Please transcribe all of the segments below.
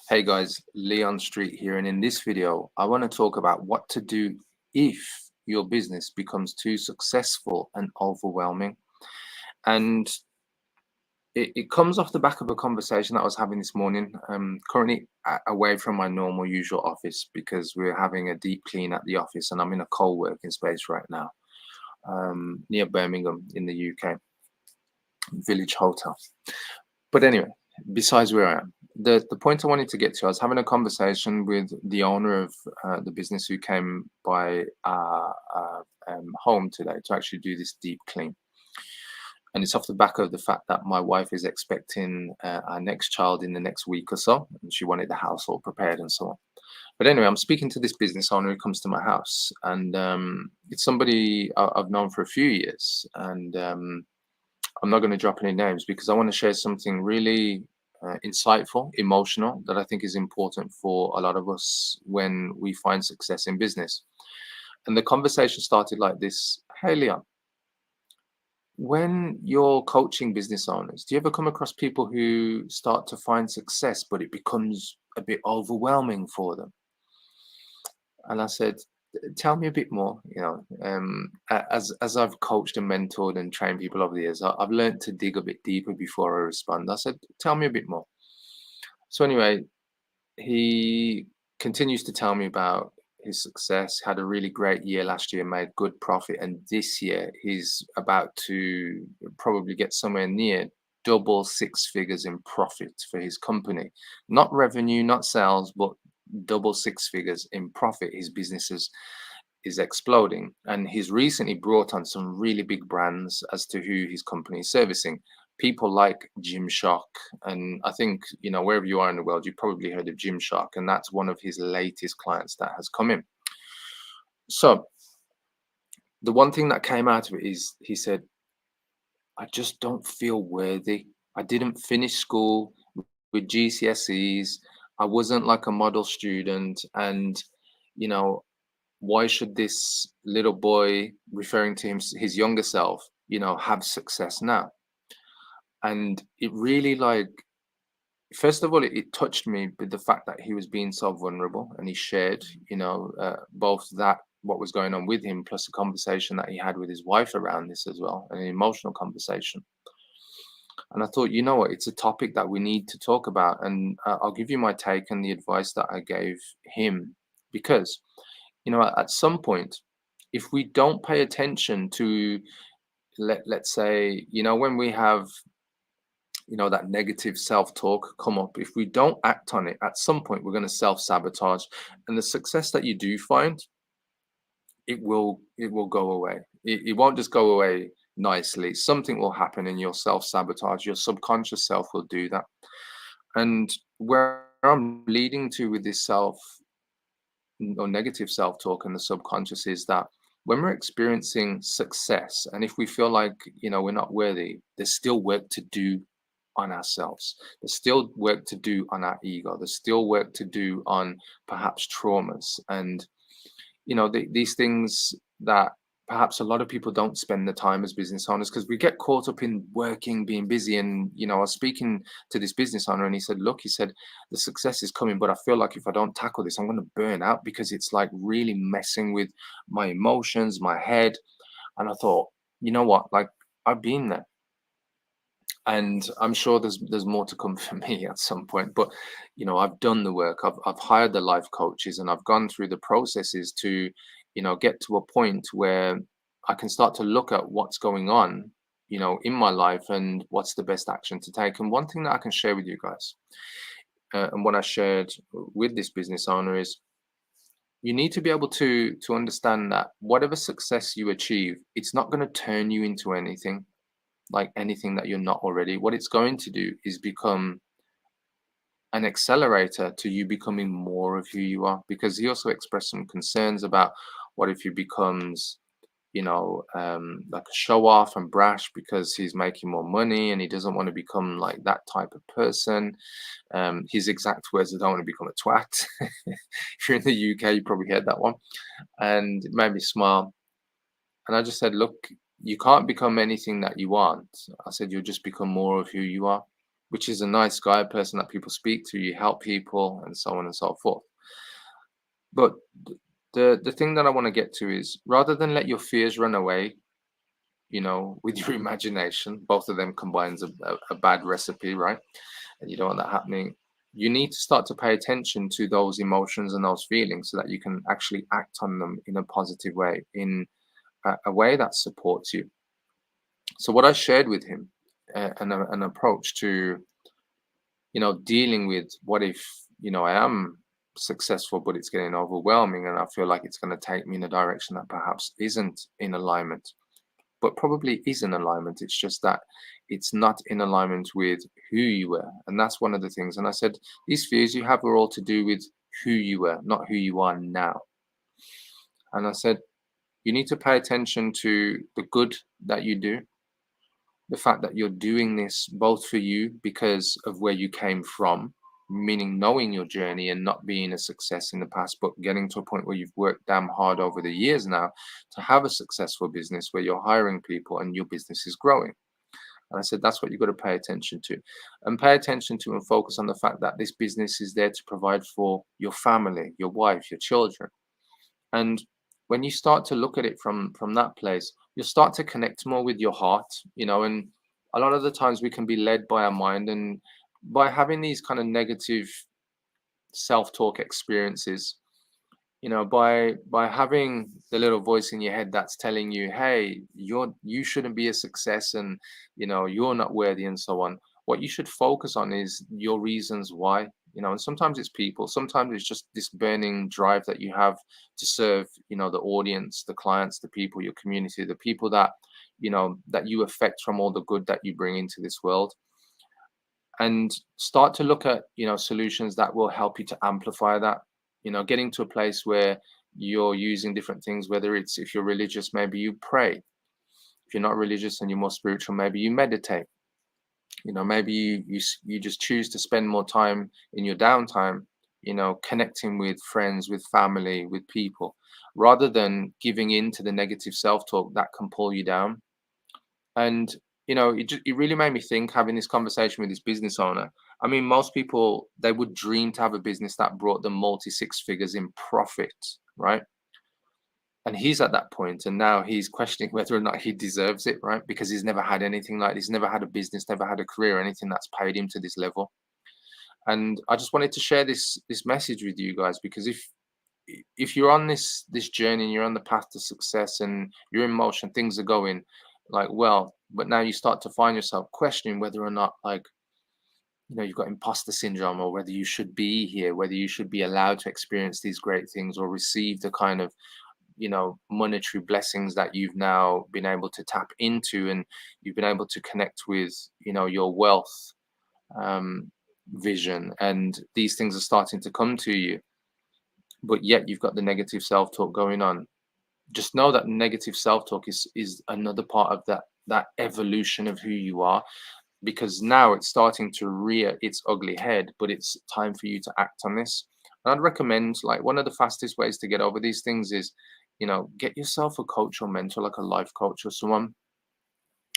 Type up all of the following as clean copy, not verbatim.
Hey guys, Leon Street here, and in this video, I want to talk about what to do if your business becomes too successful and overwhelming. And it comes off the back of a conversation that I was having this morning. Currently away from my normal usual office because we're having a deep clean at the office, and I'm in a co-working space right now, near Birmingham in the UK, Village Hotel. But anyway, besides where I am, the point I wanted to get to, I was having a conversation with the owner of the business who came by our home today to actually do this deep clean. And it's off the back of the fact that my wife is expecting our next child in the next week or so, and she wanted the house all prepared and so on. But anyway, I'm speaking to this business owner who comes to my house, and it's somebody I've known for a few years, and I'm not going to drop any names because I want to share something really insightful, emotional that I think is important for a lot of us when we find success in business. And the conversation started like this. Hey, Leon, when you're coaching business owners, do you ever come across people who start to find success, but it becomes a bit overwhelming for them? And I said, tell me a bit more. As I've coached and mentored and trained people over the years, I've learned to dig a bit deeper before I respond. I said, tell me a bit more. So anyway, he continues to tell me about his success. Had a really great year last year, made good profit, and this year he's about to probably get somewhere near double six figures in profit for his company. Not revenue, not sales, but double six figures in profit. His business is exploding, and he's recently brought on some really big brands as to who his company is servicing. People like Gymshark, and I think wherever you are in the world, you've probably heard of Gymshark, and that's one of his latest clients that has come in. So the one thing that came out of it is he said, I just don't feel worthy. I didn't finish school with GCSEs. I wasn't like a model student, and you know why should this little boy, referring to his younger self, have success now? And it really, like, first of all, it touched me with the fact that he was being so vulnerable, and he shared both that what was going on with him, plus a conversation that he had with his wife around this as well, an emotional conversation. And I thought, you know what, it's a topic that we need to talk about, and I'll give you my take and the advice that I gave him. Because at some point, if we don't pay attention to, let's say, when we have that negative self-talk come up, if we don't act on it, at some point we're going to self-sabotage, and the success that you do find, it will go away. It won't just go away nicely. Something will happen and you'll self-sabotage. Your subconscious self will do that. And where I'm leading to with this self or negative self-talk and the subconscious is that when we're experiencing success, and if we feel like we're not worthy, there's still work to do on ourselves. There's still work to do on our ego. There's still work to do on perhaps traumas, and these things that perhaps a lot of people don't spend the time as business owners, because we get caught up in working, being busy. And I was speaking to this business owner, and he said, look, he said, the success is coming, but I feel like if I don't tackle this, I'm going to burn out, because it's like really messing with my emotions, my head. And I thought, you know what, like, I've been there, and I'm sure there's more to come for me at some point. But I've done the work. I've hired the life coaches, and I've gone through the processes to get to a point where I can start to look at what's going on in my life and what's the best action to take. And one thing that I can share with you guys, and what I shared with this business owner, is you need to be able to understand that whatever success you achieve, it's not going to turn you into anything, like anything that you're not already. What it's going to do is become an accelerator to you becoming more of who you are. Because he also expressed some concerns about what if he becomes like a show off and brash because he's making more money, and he doesn't want to become like that type of person. His exact words, I don't want to become a twat. If you're in the UK, you probably heard that one, and it made me smile. And I just said, look, you can't become anything that you aren't. I said, you'll just become more of who you are. which is a nice guy, a person that people speak to, you help people, and so on and so forth. But the thing that I want to get to is, rather than let your fears run away, with your imagination, both of them combines a bad recipe, right? And you don't want that happening. You need to start to pay attention to those emotions and those feelings so that you can actually act on them in a positive way, in a way that supports you. So what I shared with him, an approach to, dealing with what if, I am successful, but it's getting overwhelming and I feel like it's going to take me in a direction that perhaps isn't in alignment, but probably is in alignment. It's just that it's not in alignment with who you were. And that's one of the things. And I said, these fears you have are all to do with who you were, not who you are now. And I said, you need to pay attention to the good that you do, the fact that you're doing this both for you because of where you came from, meaning knowing your journey and not being a success in the past, but getting to a point where you've worked damn hard over the years now to have a successful business where you're hiring people and your business is growing. And I said, that's what you've got to pay attention to. And pay attention to and focus on the fact that this business is there to provide for your family, your wife, your children. And when you start to look at it from that place, you'll start to connect more with your heart, and a lot of the times we can be led by our mind, and by having these kind of negative self-talk experiences, by having the little voice in your head that's telling you, hey, you shouldn't be a success, and you're not worthy, and so on. What you should focus on is your reasons why. And sometimes it's people, sometimes it's just this burning drive that you have to serve, the audience, the clients, the people, your community, the people that that you affect from all the good that you bring into this world. And start to look at solutions that will help you to amplify that, getting to a place where you're using different things, whether it's, if you're religious, maybe you pray. If you're not religious and you're more spiritual, maybe you meditate. Maybe you just choose to spend more time in your downtime, connecting with friends, with family, with people, rather than giving in to the negative self-talk that can pull you down. And it really made me think, having this conversation with this business owner. I mean, most people, they would dream to have a business that brought them multi six figures in profit, right? And he's at that point, and now he's questioning whether or not he deserves it, right? Because he's never had anything like this, never had a business, never had a career, anything that's paid him to this level. And I just wanted to share this message with you guys, because if you're on this journey and you're on the path to success and you're in motion, things are going like well, but now you start to find yourself questioning whether or not, like, you've got imposter syndrome, or whether you should be here, whether you should be allowed to experience these great things or receive the kind of monetary blessings that you've now been able to tap into, and you've been able to connect with your wealth um, vision, and these things are starting to come to you, but yet you've got the negative self-talk going on. Just know that negative self-talk is another part of that evolution of who you are, because now it's starting to rear its ugly head, but it's time for you to act on this. And I'd recommend, like, one of the fastest ways to get over these things is, get yourself a coach or mentor, like a life coach or someone.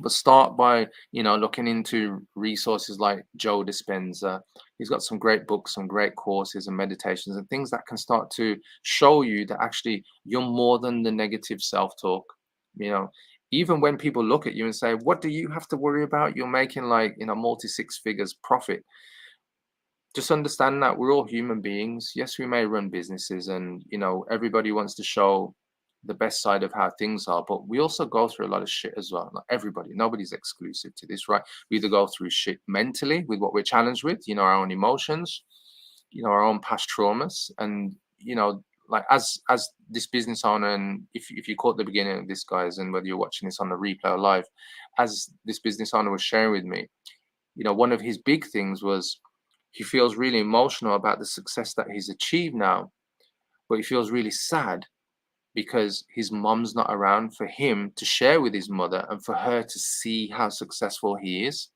But start by, looking into resources like Joe Dispenza. He's got some great books, some great courses and meditations and things that can start to show you that actually you're more than the negative self-talk. You know, even when people look at you and say, "What do you have to worry about? You're making, like, multi six figures profit." Just understand that we're all human beings. Yes, we may run businesses, and everybody wants to show the best side of how things are, but we also go through a lot of shit as well. Like, everybody, nobody's exclusive to this, right? We either go through shit mentally with what we're challenged with, our own emotions, our own past traumas, and like, as this business owner, and if you caught the beginning of this, guys, and whether you're watching this on the replay or live, as this business owner was sharing with me, one of his big things was, he feels really emotional about the success that he's achieved now, but he feels really sad because his mom's not around for him to share with his mother and for her to see how successful he is.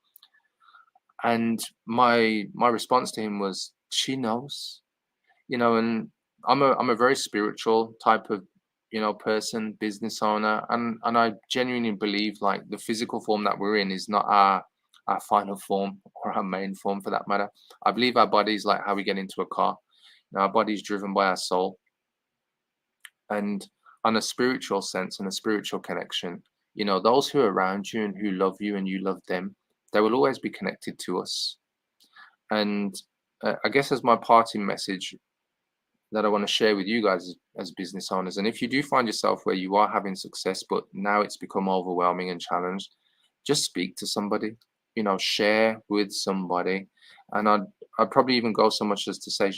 And my response to him was, she knows, and I'm a very spiritual type of person, business owner, and I genuinely believe, like, the physical form that we're in is not our our final form or our main form for that matter. I believe our body is like how we get into a car. Now, our body is driven by our soul. And on a spiritual sense and a spiritual connection, those who are around you and who love you and you love them, they will always be connected to us. And I guess as my parting message that I want to share with you guys as business owners, and if you do find yourself where you are having success, but now it's become overwhelming and challenged, just speak to somebody, share with somebody. And I'd probably even go so much as to say,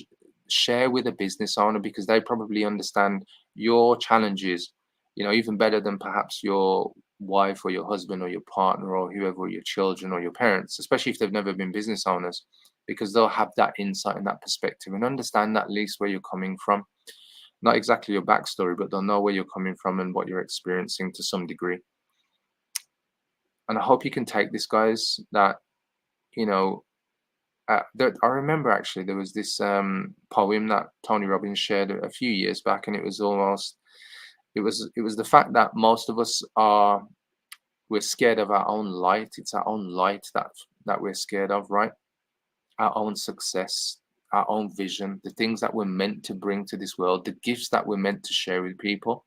share with a business owner, because they probably understand your challenges, even better than perhaps your wife or your husband or your partner or whoever, or your children or your parents, especially if they've never been business owners, because they'll have that insight and that perspective and understand at least where you're coming from. Not exactly your backstory, but they'll know where you're coming from and what you're experiencing to some degree. And I hope you can take this, guys, that, you know, I remember actually there was this poem that Tony Robbins shared a few years back, and it was almost, it was the fact that most of us we're scared of our own light. It's our own light that we're scared of, right? Our own success, our own vision, the things that we're meant to bring to this world, the gifts that we're meant to share with people.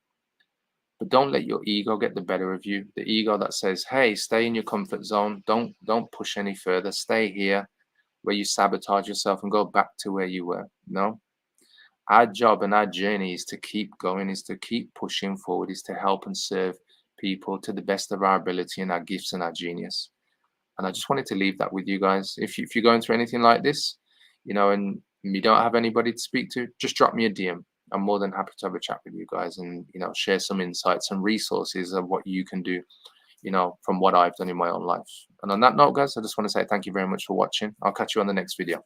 But don't let your ego get the better of you. The ego that says, "Hey, stay in your comfort zone. Don't push any further. Stay here," where you sabotage yourself and go back to where you were. No. Our job and our journey is to keep going, is to keep pushing forward, is to help and serve people to the best of our ability and our gifts and our genius. And I just wanted to leave that with you guys. If you're going through anything like this, and you don't have anybody to speak to, just drop me a DM. I'm more than happy to have a chat with you guys and, share some insights and resources of what you can do, from what I've done in my own life. And on that note, guys, I just want to say thank you very much for watching. I'll catch you on the next video.